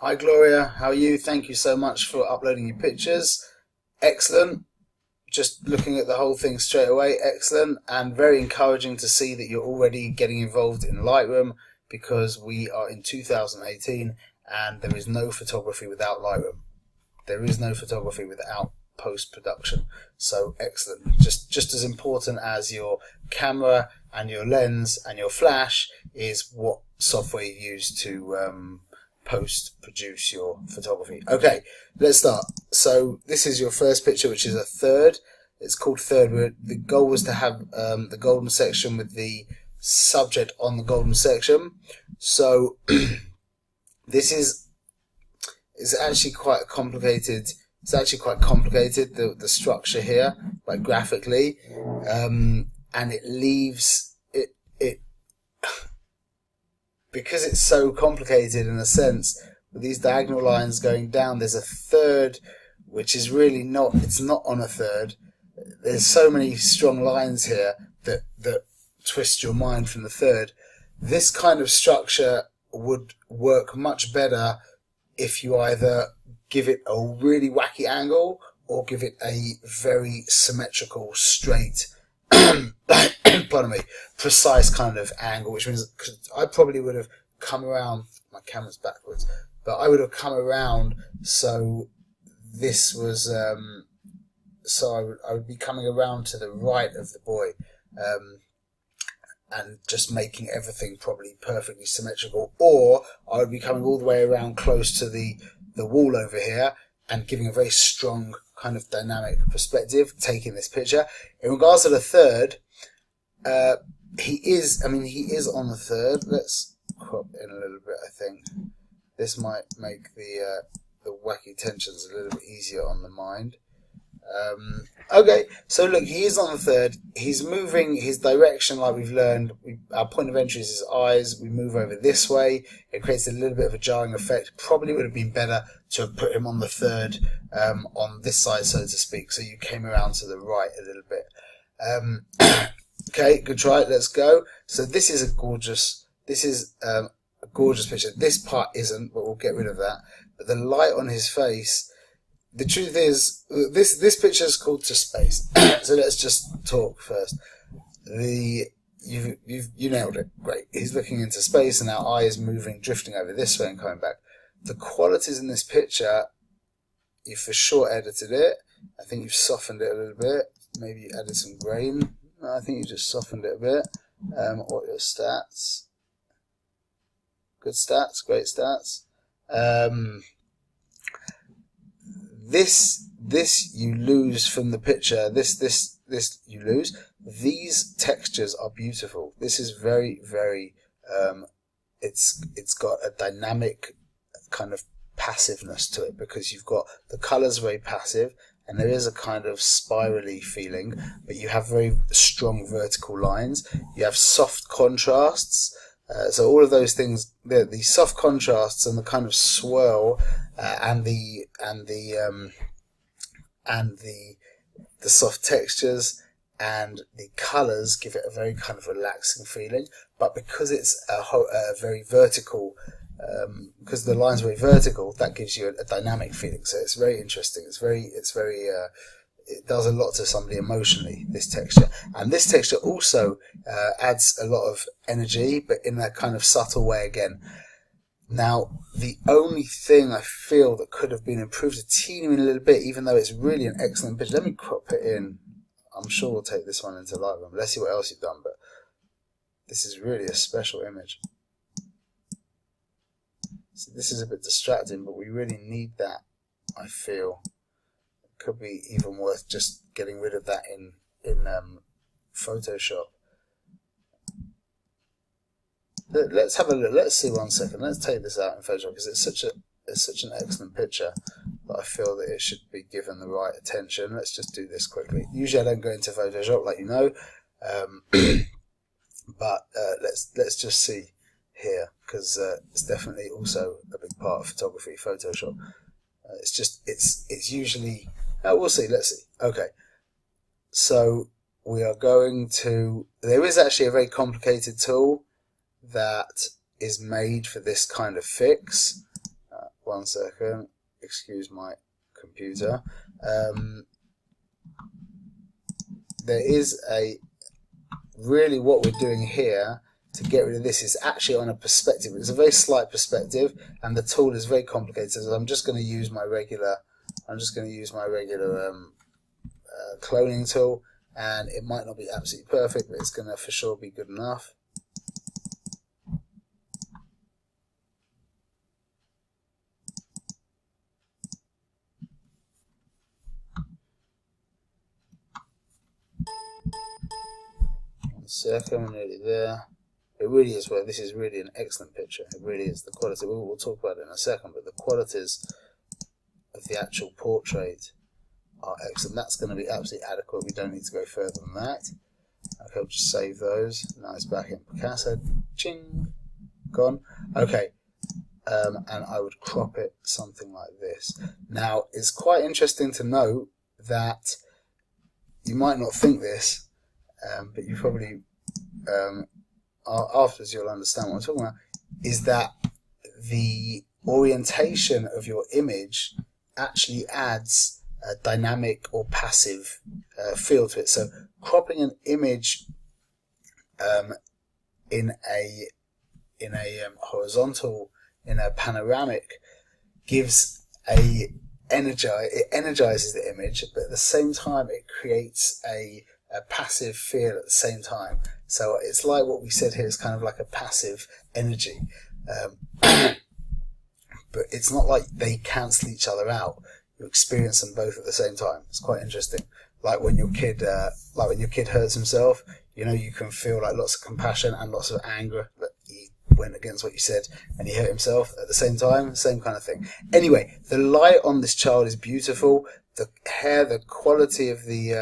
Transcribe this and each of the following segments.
Hi Gloria, how are you? Thank you so much for uploading your pictures. Excellent. Just looking at the whole thing straight away, excellent, and very encouraging to see that you're already getting involved in Lightroom, because we are in 2018 and there is no photography without Lightroom. There is no photography without post-production. So excellent. Just as important as your camera and your lens and your flash is what software you use to post-produce your photography. Okay, let's start. So this is your first picture, which is a third. It's called third. The goal was to have the golden section with the subject on the golden section. So this is actually quite complicated. It's actually quite complicated, the structure here, like graphically, and it leaves it because it's so complicated in a sense, with these diagonal lines going down. There's a third which is really not, it's not on a third. There's so many strong lines here that twist your mind from the third. This kind of structure would work much better if you either give it a really wacky angle or give it a very symmetrical, straight, pardon me, precise kind of angle, which means, cause I probably would have come around, my camera's backwards, but I would have come around so this was, so I would be coming around to the right of the boy, and just making everything probably perfectly symmetrical, or I would be coming all the way around close to the wall over here and giving a very strong kind of dynamic perspective, taking this picture. In regards to the third, he is on the third. Let's crop in a little bit, I think. This might make the wacky tensions a little bit easier on the mind. Okay, so look, he is on the third. He's moving his direction like we've learned. Our point of entry is his eyes. We move over this way. It creates a little bit of a jarring effect. Probably would have been better to have put him on the third, on this side, so to speak. So you came around to the right a little bit. Okay, good try. Let's go. So this is a gorgeous picture. This part isn't, but we'll get rid of that. But the light on his face. The truth is, this picture is called To Space. So let's just talk first. You nailed it. Great. He's looking into space, and our eye is moving, drifting over this way and coming back. The qualities in this picture, you for sure edited it. I think you've softened it a little bit. Maybe you added some grain. No, I think you just softened it a bit. What are your stats? Good stats. Great stats. This you lose from the picture. This you lose. These textures are beautiful. This is very, very. It's got a dynamic kind of passiveness to it, because you've got the colours very passive, and there is a kind of spirally feeling, but you have very strong vertical lines. You have soft contrasts. So all of those things, the soft contrasts and the kind of swirl, and the soft textures and the colours give it a very kind of relaxing feeling. But because it's a very vertical, because the lines are very vertical, that gives you a dynamic feeling. So it's very interesting. It does a lot to somebody emotionally, this texture. And this texture also adds a lot of energy, but in that kind of subtle way again. Now, the only thing I feel that could have been improved a teeny little bit, even though it's really an excellent picture. Let me crop it in. I'm sure we'll take this one into Lightroom. Let's see what else you've done, but this is really a special image. So this is a bit distracting, but we really need that, I feel. Could be even worth just getting rid of that in Photoshop. Let's have a look. Let's see 1 second. Let's take this out in Photoshop, because it's such an excellent picture that I feel that it should be given the right attention. Let's just do this quickly. Usually I don't go into Photoshop, like you know, but let's just see here, because it's definitely also a big part of photography, Photoshop. It's usually. We'll see. Let's see. Okay. So we are going to. There is actually a very complicated tool that is made for this kind of fix. 1 second, excuse my computer. There is really what we're doing here to get rid of this is actually on a perspective. It's a very slight perspective, and the tool is very complicated. So I'm just going to use my regular. Cloning tool, and it might not be absolutely perfect, but it's going to for sure be good enough. Second, we're nearly there. It really is. Well, this is really an excellent picture. It really is. The quality. We'll talk about it in a second, but the qualities of the actual portrait are excellent. That's going to be absolutely adequate. We don't need to go further than that. Okay, I'll just save those. Now it's back in Picasso. Ching, gone. Okay, and I would crop it something like this. Now, it's quite interesting to note that you might not think this. But you probably, afterwards you'll understand what I'm talking about, is that the orientation of your image actually adds a dynamic or passive feel to it. So cropping an image in a horizontal, in a panoramic, gives it energizes the image, but at the same time it creates a passive feel at the same time. So it's like what we said here is kind of like a passive energy, but it's not like they cancel each other out. You experience them both at the same time. It's quite interesting. Like when your kid hurts himself, you know, you can feel like lots of compassion and lots of anger that he went against what you said and he hurt himself at the same time. Same kind of thing. Anyway, the light on this child is beautiful. The hair, the quality of the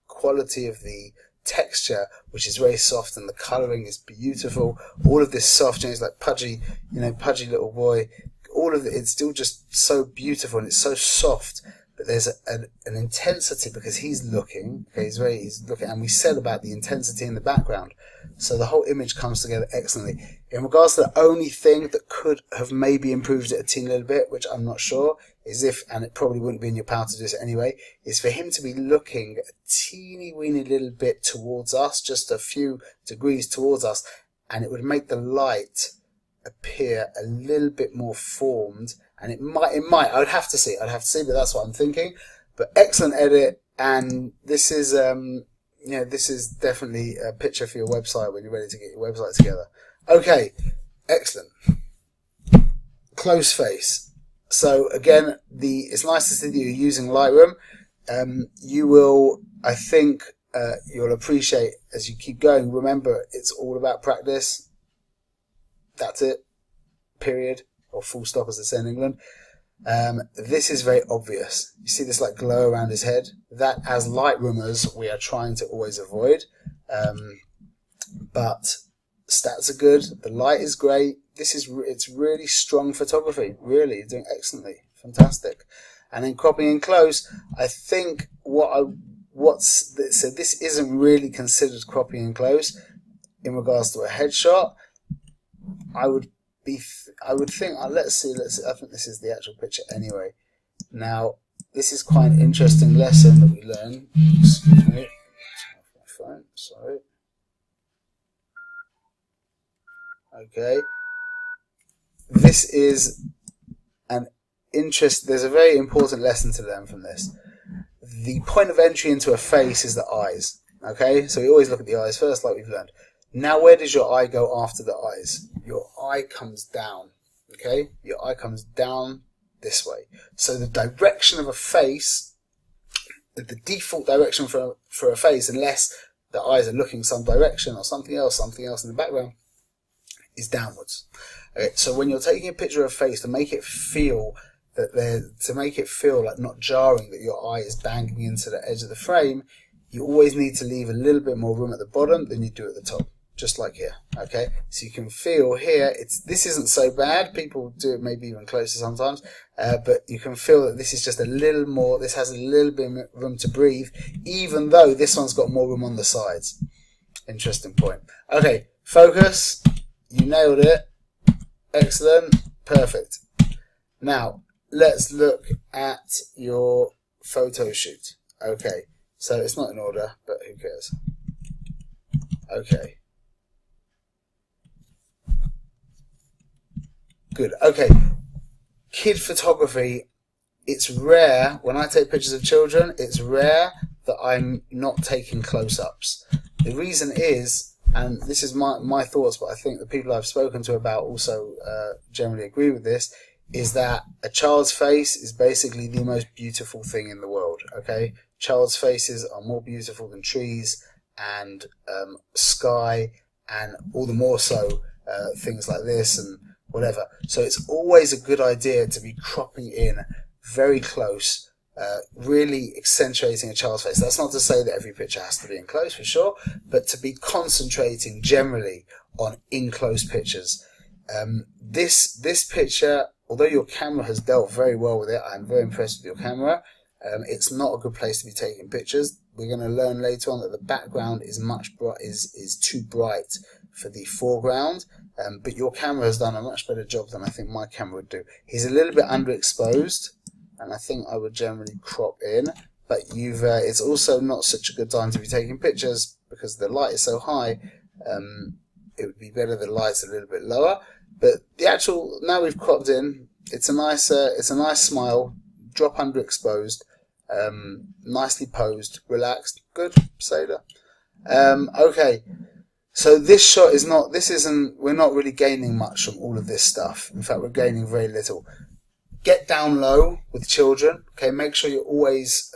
quality of the texture, which is very soft, and the colouring is beautiful. All of this soft, it's like pudgy little boy. All of it's still just so beautiful, and it's so soft. But there's an intensity because he's looking. Okay, he's looking, and we said about the intensity in the background. So the whole image comes together excellently. In regards to the only thing that could have maybe improved it a teeny little bit, which I'm not sure, is and it probably wouldn't be in your power to do this anyway, is for him to be looking a teeny weeny little bit towards us, just a few degrees towards us, and it would make the light appear a little bit more formed. And it might, I'd have to see, but that's what I'm thinking. But excellent edit, and this is, this is definitely a picture for your website when you're ready to get your website together. Okay, excellent. Close face. So again, it's nice to see that you're using Lightroom. You will, I think, you'll appreciate as you keep going. Remember, it's all about practice. That's it. Period. Or full stop, as they say in England. This is very obvious. You see this like glow around his head? That, as Lightroomers, we are trying to always avoid. But stats are good. The light is great. It's really strong photography. Really, doing excellently. Fantastic. And then cropping in close, I think so this isn't really considered cropping in close in regards to a headshot. I would think, let's see, I think this is the actual picture anyway. Now, this is quite an interesting lesson that we learn. Excuse me. My phone, sorry. Okay. This is there's a very important lesson to learn from this. The point of entry into a face is the eyes. Okay? So we always look at the eyes first, like we've learned. Now, where does your eye go after the eyes? Your eye comes down, okay? Your eye comes down this way. So the direction of a face, the default direction for a face, unless the eyes are looking some direction or something else in the background, is downwards. Okay, so when you're taking a picture of a face, to make it feel like not jarring, that your eye is banging into the edge of the frame, you always need to leave a little bit more room at the bottom than you do at the top. Just like here, okay? So you can feel here, this isn't so bad. People do it maybe even closer sometimes, but you can feel that this is just a little more, this has a little bit of room to breathe, even though this one's got more room on the sides. Interesting point. Okay, focus. You nailed it. Excellent. Perfect. Now, let's look at your photo shoot. Okay, so it's not in order, but who cares? Okay. Good. Okay. Kid photography. It's rare, when I take pictures of children, it's rare that I'm not taking close-ups. The reason is, and this is my thoughts, but I think the people I've spoken to about also generally agree with this, is that a child's face is basically the most beautiful thing in the world, okay? Child's faces are more beautiful than trees and sky, and all the more so things like this and whatever. So it's always a good idea to be cropping in very close, really accentuating a child's face. That's not to say that every picture has to be in close, for sure, but to be concentrating generally on in-close pictures. This picture, although your camera has dealt very well with it, I'm very impressed with your camera. It's not a good place to be taking pictures. We're going to learn later on that the background is is too bright for the foreground, but your camera has done a much better job than I think my camera would do. He's a little bit underexposed, and I think I would generally crop in, but it's also not such a good time to be taking pictures because the light is so high. It would be better the light's a little bit lower, but the actual, now we've cropped in, it's a nice smile, drop underexposed, nicely posed, relaxed, good, Seda. Okay, so this shot we're not really gaining much from all of this stuff. In fact, we're gaining very little. Get down low with children, okay, make sure you're always,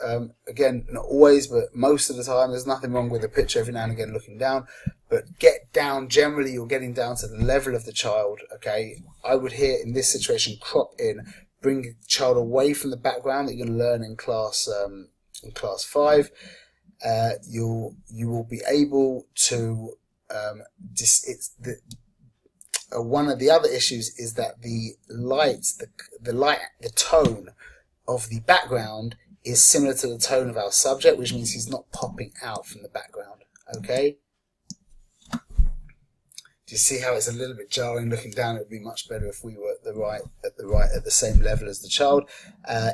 again, not always, but most of the time, there's nothing wrong with a picture every now and again looking down, but get down, generally you're getting down to the level of the child, okay. I would here, in this situation, crop in, bring the child away from the background that you're going to learn in class 5. You will be able to one of the other issues is that the tone of the background is similar to the tone of our subject, which means he's not popping out from the background. Okay. Do you see how it's a little bit jarring looking down? It would be much better if we were at the same level as the child.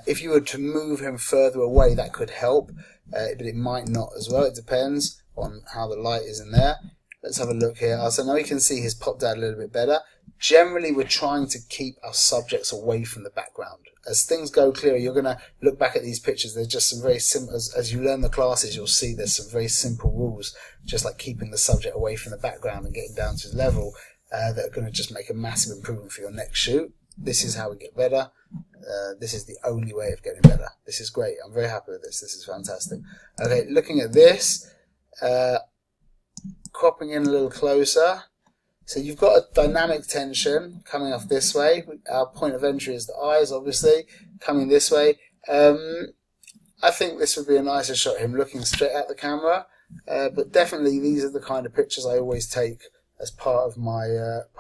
If you were to move him further away, that could help, but it might not as well. It depends on how the light is in there. Let's have a look here. So now you can see he's popped out a little bit better. Generally, we're trying to keep our subjects away from the background. As things go clearer, you're going to look back at these pictures. There's just some very simple, as you learn the classes, you'll see there's some very simple rules, just like keeping the subject away from the background and getting down to his level, that are going to just make a massive improvement for your next shoot. This is how we get better. This is the only way of getting better. This is great. I'm very happy with this. This is fantastic. Okay, looking at this, cropping in a little closer. So you've got a dynamic tension coming off this way. Our point of entry is the eyes, obviously, coming this way. I think this would be a nicer shot of him looking straight at the camera. But definitely these are the kind of pictures I always take as part of my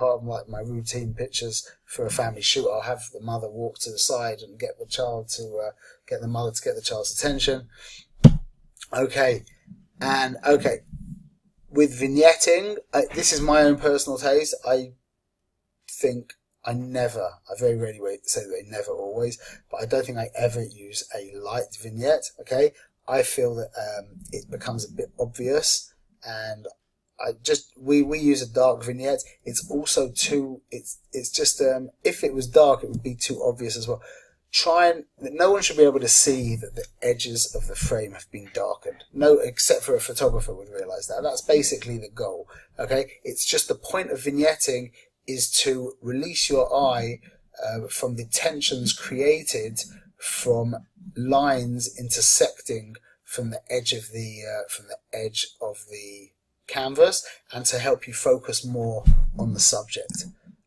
my routine pictures for a family shoot. I'll have the mother walk to the side and get the child to get the mother to get the child's attention. Okay, and okay. With vignetting, this is my own personal taste. I think I very rarely say that I never always, but I don't think I ever use a light vignette, okay? I feel that it becomes a bit obvious, and we use a dark vignette. It's also it's just, if it was dark, it would be too obvious as well. No one should be able to see that the edges of the frame have been darkened. No, except for a photographer would realize that. That's basically the goal. Okay, it's just the point of vignetting is to release your eye from the tensions created from lines intersecting from the edge of the canvas, and to help you focus more on the subject.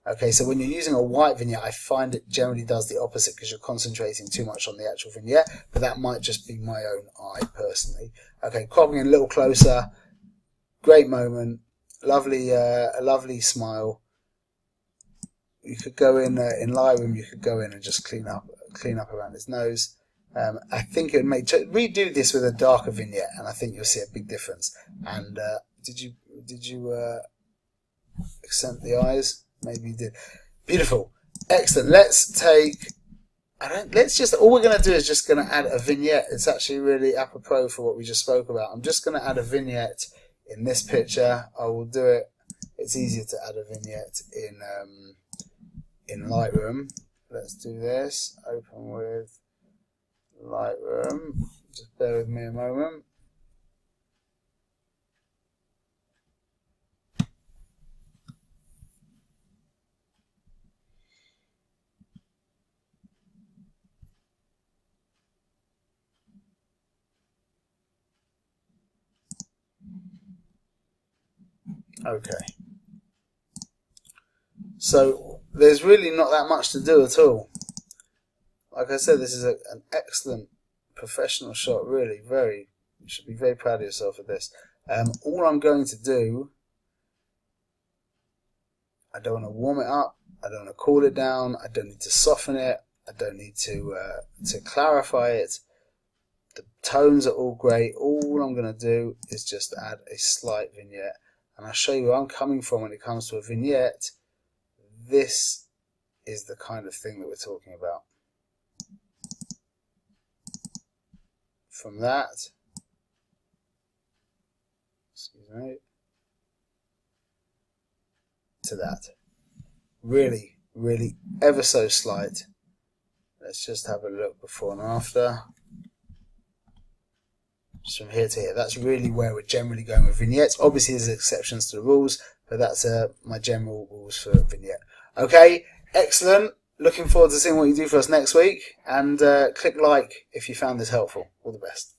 Okay, so when you're using a white vignette, I find it generally does the opposite because you're concentrating too much on the actual vignette, but that might just be my own eye personally. Okay, cropping in a little closer, great moment, lovely, a lovely smile. You could go in Lightroom, you could go in and just clean up around his nose. I think it would make, redo this with a darker vignette, and I think you'll see a big difference. And did you accent the eyes? Maybe you did. Beautiful. Excellent. Let's take all we're going to do is just going to add a vignette. It's actually really apropos for what we just spoke about. I'm just going to add a vignette in this picture. I will do it. It's easier to add a vignette in Lightroom. Let's do this. Open with Lightroom. Just bear with me a moment. Okay. So there's really not that much to do at all. Like I said, this is an excellent professional shot. Really, you should be very proud of yourself for this. All I'm going to do, I don't want to warm it up. I don't want to cool it down. I don't need to soften it. I don't need to clarify it. The tones are all great. All I'm going to do is just add a slight vignette. And I'll show you where I'm coming from when it comes to a vignette. This is the kind of thing that we're talking about. From that, excuse me, to that. Really, really ever so slight. Let's just have a look before and after. Just from here to here. That's really where we're generally going with vignettes. Obviously there's exceptions to the rules, but that's my general rules for vignette. Okay, excellent. Looking forward to seeing what you do for us next week. And click like if you found this helpful. All the best.